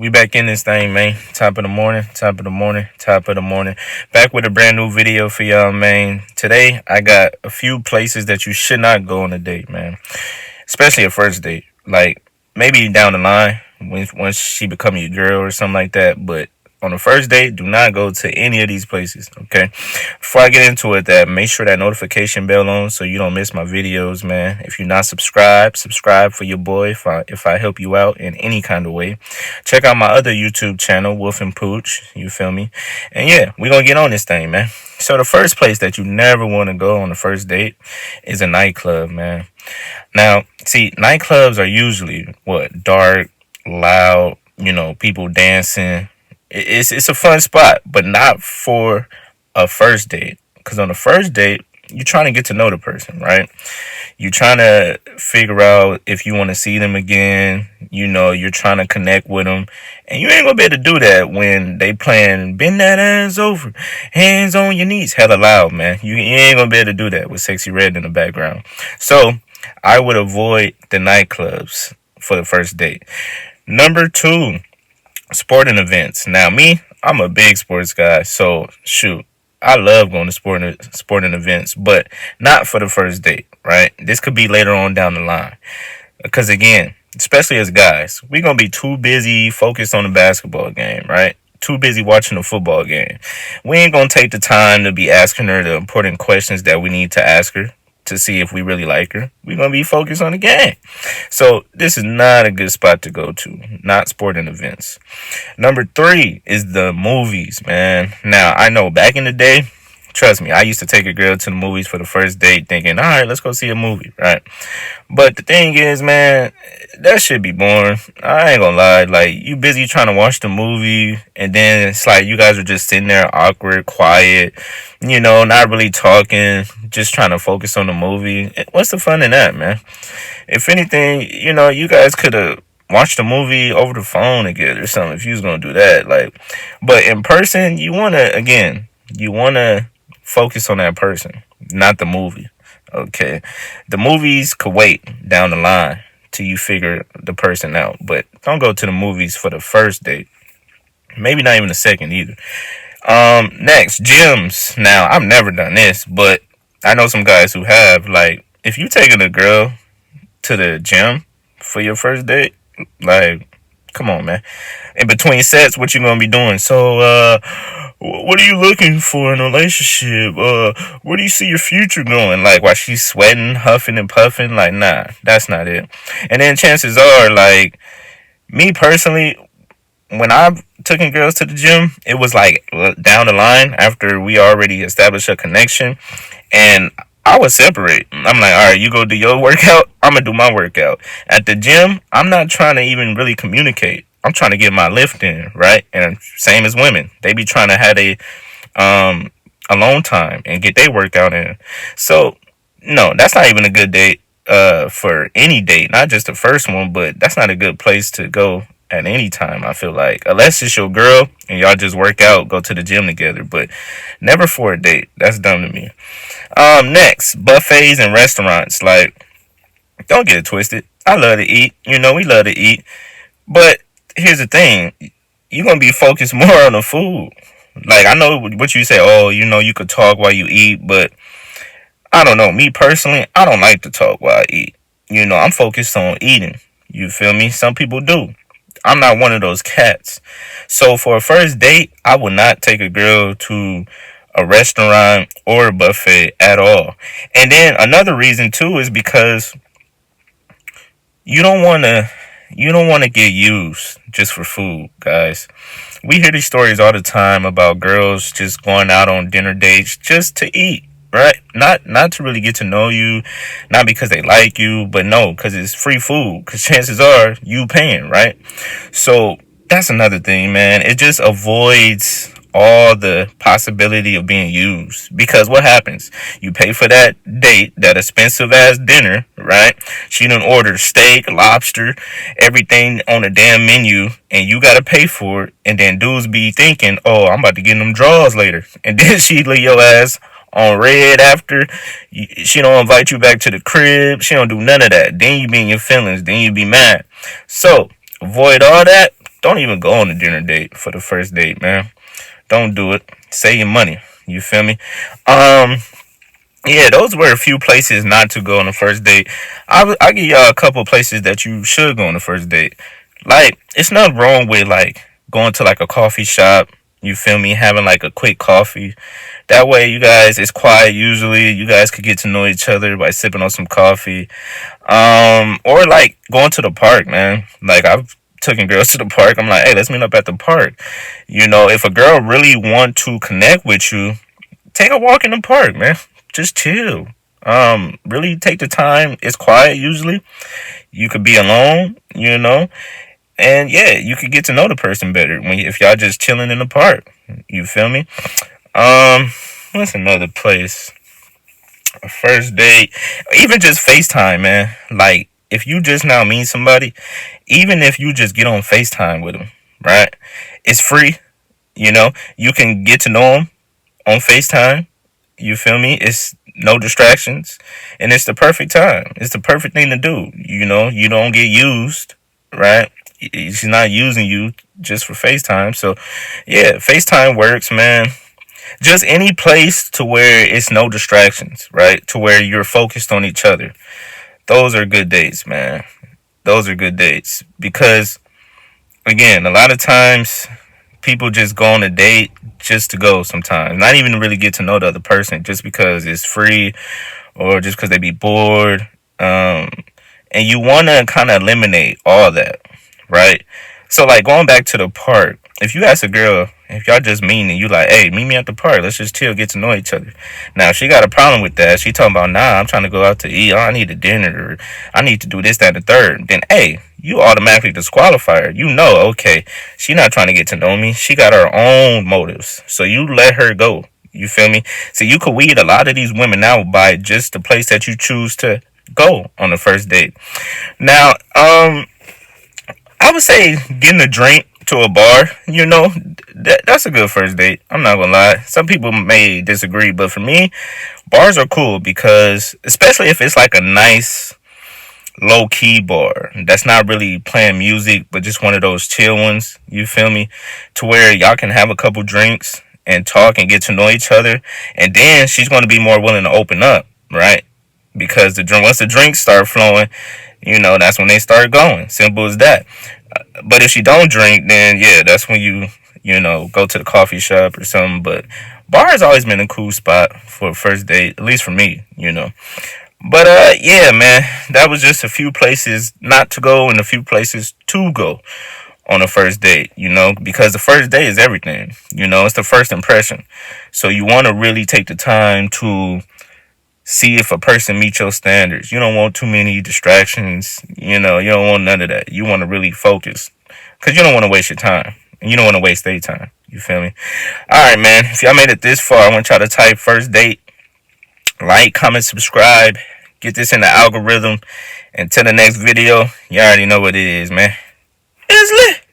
We back in this thing, man. Top of the morning, top of the morning, top of the morning. Back with a brand new video for y'all, man. Today, I got a few places that you should not go on a date, man. Especially a first date. Like, maybe down the line, once she become your girl or something like that. But on the first date, do not go to any of these places, okay? Before I get into it, make sure that notification bell on so you don't miss my videos, man. If you're not subscribed, subscribe for your boy if I help you out in any kind of way. Check out my other YouTube channel, Wolf and Pooch, you feel me? And yeah, we're going to get on this thing, man. So the first place that you never want to go on the first date is a nightclub, man. Now, see, nightclubs are usually, dark, loud, people dancing. It's a fun spot, but not for a first date. Because on the first date, you're trying to get to know the person, right? You're trying to figure out if you want to see them again. You're trying to connect with them. And you ain't going to be able to do that when they playing Bend That Ass Over, Hands on Your Knees, hella loud, man. You ain't going to be able to do that with Sexy Red in the background. So, I would avoid the nightclubs for the first date. Number 2. Sporting events. Now, I'm a big sports guy, so shoot, I love going to sporting events, but not for the first date, right? This could be later on down the line. Because again, especially as guys, we're going to be too busy focused on the basketball game, right? Too busy watching the football game. We ain't going to take the time to be asking her the important questions that we need to ask her to see if we really like her. We're going to be focused on the game. So this is not a good spot to go to. Not sporting events. Number 3 is the movies, man. Now, I know back in the day, trust me, I used to take a girl to the movies for the first date thinking, all right, let's go see a movie, right? But the thing is, man, that should be boring. I ain't gonna lie. Like, you busy trying to watch the movie, and then it's like you guys are just sitting there awkward, quiet, not really talking, just trying to focus on the movie. What's the fun in that, man? If anything, you guys could have watched the movie over the phone together or something if you was gonna do that. But in person, you wanna focus on that person, not the movie. Okay, the movies could wait down the line till you figure the person out, but don't go to the movies for the first date. Maybe not even the second either. Next, gyms. Now, I've never done this, but I know some guys who have. Like, if you taking a girl to the gym for your first date, like, come on, man. In between sets, what you gonna be doing? So, what are you looking for in a relationship? Where do you see your future going? Like, while she's sweating, huffing and puffing? Like, nah, that's not it. And then chances are, like, me personally, when I've taken girls to the gym, it was like down the line after we already established a connection, and I would separate. I'm like, all right, you go do your workout, I'm gonna do my workout. At the gym, I'm not trying to even really communicate. I'm trying to get my lift in, right? And same as women, they be trying to have alone time and get their workout in. So no, that's not even a good date for any date, not just the first one, but that's not a good place to go at any time, I feel like. Unless it's your girl and y'all just work out, go to the gym together, but never for a date. That's dumb to me. Next, buffets and restaurants. Like, don't get it twisted. I love to eat. We love to eat. But here's the thing. You're going to be focused more on the food. Like, I know what you say, you could talk while you eat, but I don't know. Me personally, I don't like to talk while I eat. I'm focused on eating. You feel me? Some people do. I'm not one of those cats. So for a first date, I would not take a girl to a restaurant or a buffet at all. And then another reason too is because you don't want to get used just for food, guys. We hear these stories all the time about girls just going out on dinner dates just to eat. Right? Not to really get to know you, not because they like you, but no, because it's free food. Because chances are you paying, right? So that's another thing, man. It just avoids all the possibility of being used. Because what happens? You pay for that date, that expensive ass dinner, right? She done ordered steak, lobster, everything on the damn menu, and you gotta pay for it. And then dudes be thinking, oh, I'm about to get them draws later. And then she leave your ass on red after. She don't invite you back to the crib. She don't do none of that. Then you be in your feelings. Then you be mad. So avoid all that. don't even go on a dinner date for the first date, man. Don't do it. Save your money. You feel me? Um, yeah, those were a few places not to go on the first date. I give y'all a couple places that you should go on the first date. Like, it's not wrong with like going to like a coffee shop. You feel me? Having like a quick coffee. That way, you guys, it's quiet. Usually, you guys could get to know each other by sipping on some coffee. Or like going to the park, man. Like I've taken girls to the park. I'm like, hey, let's meet up at the park. You know, if a girl really want to connect with you, take a walk in the park, man. Just chill. Really take the time. It's quiet usually. You could be alone, you know, and yeah, you could get to know the person better when if y'all just chilling in the park. You feel me? Um, what's another place? A first date, even just FaceTime, man. Like if you just now meet somebody, even if you just get on FaceTime with them, right? It's free. You know, you can get to know them on FaceTime. You feel me? It's no distractions, and it's the perfect time. It's the perfect thing to do. You know, you don't get used, right? She's not using you just for FaceTime. So, yeah, FaceTime works, man. Just any place to where it's no distractions, right? To where you're focused on each other. Those are good dates, man. Those are good dates because, again, a lot of times people just go on a date just to go sometimes. Not even really get to know the other person just because it's free or just because they be bored. Um, and you want to kind of eliminate all that, right? So, like, going back to the park, if you ask a girl, if y'all just meeting and you like, hey, meet me at the park, let's just chill, get to know each other. Now, she got a problem with that. She talking about, nah, I'm trying to go out to eat. Oh, I need a dinner. Or I need to do this, that, and the third. Then, hey, you automatically disqualify her. You know, okay, she not trying to get to know me. She got her own motives. So you let her go. You feel me? So you could weed a lot of these women out by just the place that you choose to go on the first date. Now, I would say getting a drink to a bar, you know, that's a good first date. I'm not gonna lie. Some people may disagree, but for me, bars are cool because, especially if it's like a nice low key bar that's not really playing music, but just one of those chill ones. You feel me? To where y'all can have a couple drinks and talk and get to know each other, and then she's going to be more willing to open up, right? Because the drink once the drinks start flowing, you know, that's when they start going. Simple as that. But if she don't drink, then yeah, that's when you know, go to the coffee shop or something. But bar has always been a cool spot for a first date, at least for me, you know. But yeah, man, that was just a few places not to go and a few places to go on a first date, you know, because the first date is everything, you know, it's the first impression. So you want to really take the time to see if a person meets your standards. You don't want too many distractions, you know, you don't want none of that. You want to really focus because you don't want to waste your time and you don't want to waste their time. You feel me? All right, man. If y'all made it this far, I want y'all to type first date, like, comment, subscribe, get this in the algorithm. Until the next video, you already know what it is, man. It's lit.